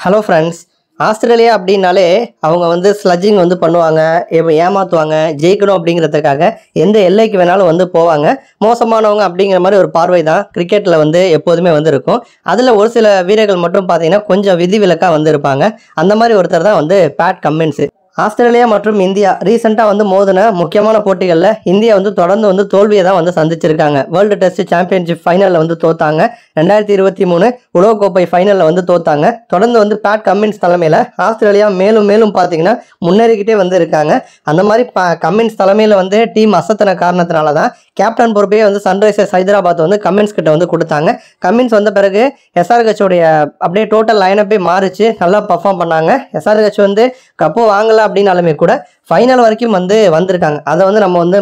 Hello friends. Australia அப்படின்னாலே அவங்க வந்து ஸ்லட்ஜிங் வந்து பண்ணுவாங்க, ஏமாற்றுவாங்க, ஜெயிக்கணும் அப்படிங்கிறதுக்காக எந்த எல்லைக்கு வேணாலும் வந்து போவாங்க. மோசமானவங்க அப்படிங்கிற மாதிரி ஒரு பார்வை தான் கிரிக்கெட்டில் வந்து எப்போதுமே வந்து இருக்கும். அதில் ஒரு சில வீரர்கள் மட்டும் பார்த்தீங்கன்னா கொஞ்சம் விதிவிலக்காக வந்து இருப்பாங்க. அந்த மாதிரி ஒருத்தர் தான் வந்து பேட் கம்மின்ஸு. ஆஸ்திரேலியா மற்றும் இந்தியா ரீசெண்டாக வந்து மோதின முக்கியமான போட்டிகளில் இந்தியா வந்து தொடர்ந்து வந்து தோல்வியை தான் வந்து சந்திச்சிருக்காங்க. வேர்ல்டு டெஸ்ட் சாம்பியன்ஷிப் ஃபைனலில் வந்து தோத்தாங்க. 2023 உலகக்கோப்பை ஃபைனலில் வந்து தோத்தாங்க. தொடர்ந்து வந்து பேட் கம்மின்ஸ் தலைமையில் ஆஸ்திரேலியா மேலும் மேலும் பார்த்தீங்கன்னா முன்னேறிக்கிட்டே வந்து இருக்காங்க. அந்த மாதிரி கம்மின்ஸ் தலைமையில் வந்து டீம் அசத்தின காரணத்தினால தான் கேப்டன் பொறுப்பையே வந்து சன்ரைசர்ஸ் ஹைதராபாத் வந்து கம்மின்ஸ் கிட்ட வந்து கொடுத்தாங்க. கம்மின்ஸ் வந்த பிறகு எஸ்ஆர்ஹெச்சோடைய அப்படியே டோட்டல் லைனப்பே மாறிச்சு. நல்லா பர்ஃபார்ம் பண்ணாங்க. எஸ்ஆர்ஹெச் வந்து கப்போ வாங்கலாம் அப்படின்னாலுமே கூட ஃபைனல் வரைக்கும் வந்து வந்திருக்காங்க. அதை வந்து நம்ம வந்து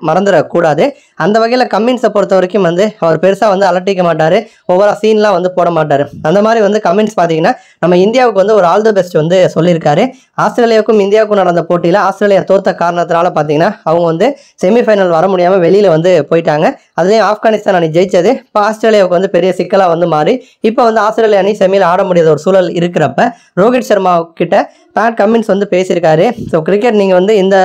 மறந்துடக்கூடாது. அந்த வகையில் கம்மின்ஸை பொறுத்த வரைக்கும் வந்து அவர் பெருசாக வந்து அலட்டிக்க மாட்டார், ஓவரா சீன்லாம் வந்து போட மாட்டார். அந்த மாதிரி வந்து கம்மின்ஸ் பார்த்தீங்கன்னா நம்ம இந்தியாவுக்கு வந்து ஒரு ஆல் தி பெஸ்ட் வந்து சொல்லியிருக்காரு. ஆஸ்திரேலியாவுக்கும் இந்தியாவுக்கும் நடந்த போட்டியில் ஆஸ்திரேலியா தோத்த காரணத்தினால பார்த்தீங்கன்னா அவங்க வந்து செமிஃபைனல் வர முடியாமல் வெளியில் வந்து போயிட்டாங்க. அதுலேயும் ஆப்கானிஸ்தான் அணி ஜெயிச்சது இப்போ ஆஸ்திரேலியாவுக்கு வந்து பெரிய சிக்கலாக வந்து மாறி இப்போ வந்து ஆஸ்திரேலியா அணி செமியில் ஆட முடியாத ஒரு சூழல் இருக்கிறப்ப ரோஹித் சர்மா கிட்ட பேட் கம்மின்ஸ் வந்து பேசியிருக்காரு. ஸோ கிரிக்கெட் நீங்கள் வந்து இந்த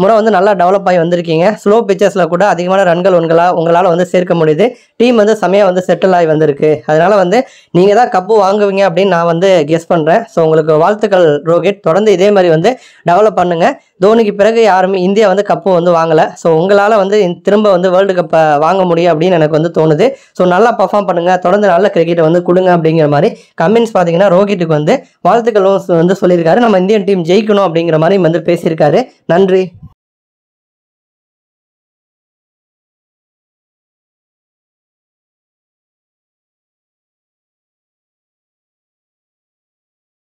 முறை வந்து நல்லா டெவலப் ஆகி வந்திருக்கீங்க. ஸ்லோ பிச்சர்ஸில் கூட அதிகமான ரன்கள் உங்களால் வந்து சேர்க்க முடியுது. டீம் வந்து செமையாக வந்து செட்டில் ஆகி வந்திருக்கு. அதனால் வந்து நீங்கள் தான் கப்பு வாங்குவீங்க அப்படின்னு நான் வந்து கெஸ் பண்ணுறேன். ஸோ உங்களுக்கு வாழ்த்துக்கள் ரோஹித். தொடர்ந்து இதே மாதிரி வந்து டெவலப் பண்ணுங்கள். தோனிக்கு பிறகு யாருமே இந்தியா வந்து கப்பு வந்து வாங்கலை. ஸோ உங்களால் வந்து திரும்ப வந்து வேர்ல்டு கப்பை வாங்க முடியும் அப்படின்னு எனக்கு வந்து தோணுது. ஸோ நல்லா பர்ஃபார்ம் பண்ணுங்கள், தொடர்ந்து நல்ல கிரிக்கெட்டை வந்து கொடுங்க அப்படிங்கிற மாதிரி கம்மின்ஸ் பார்த்தீங்கன்னா ரோஹித்துக்கு வந்து வாழ்த்துக்களும் வந்து சொல்லியிருக்காரு. நம்ம இந்தியன் டீம் ஜெயிக்கணும் அப்படிங்கிற மாதிரி வந்து பேசியிருக்காரு. நன்றி.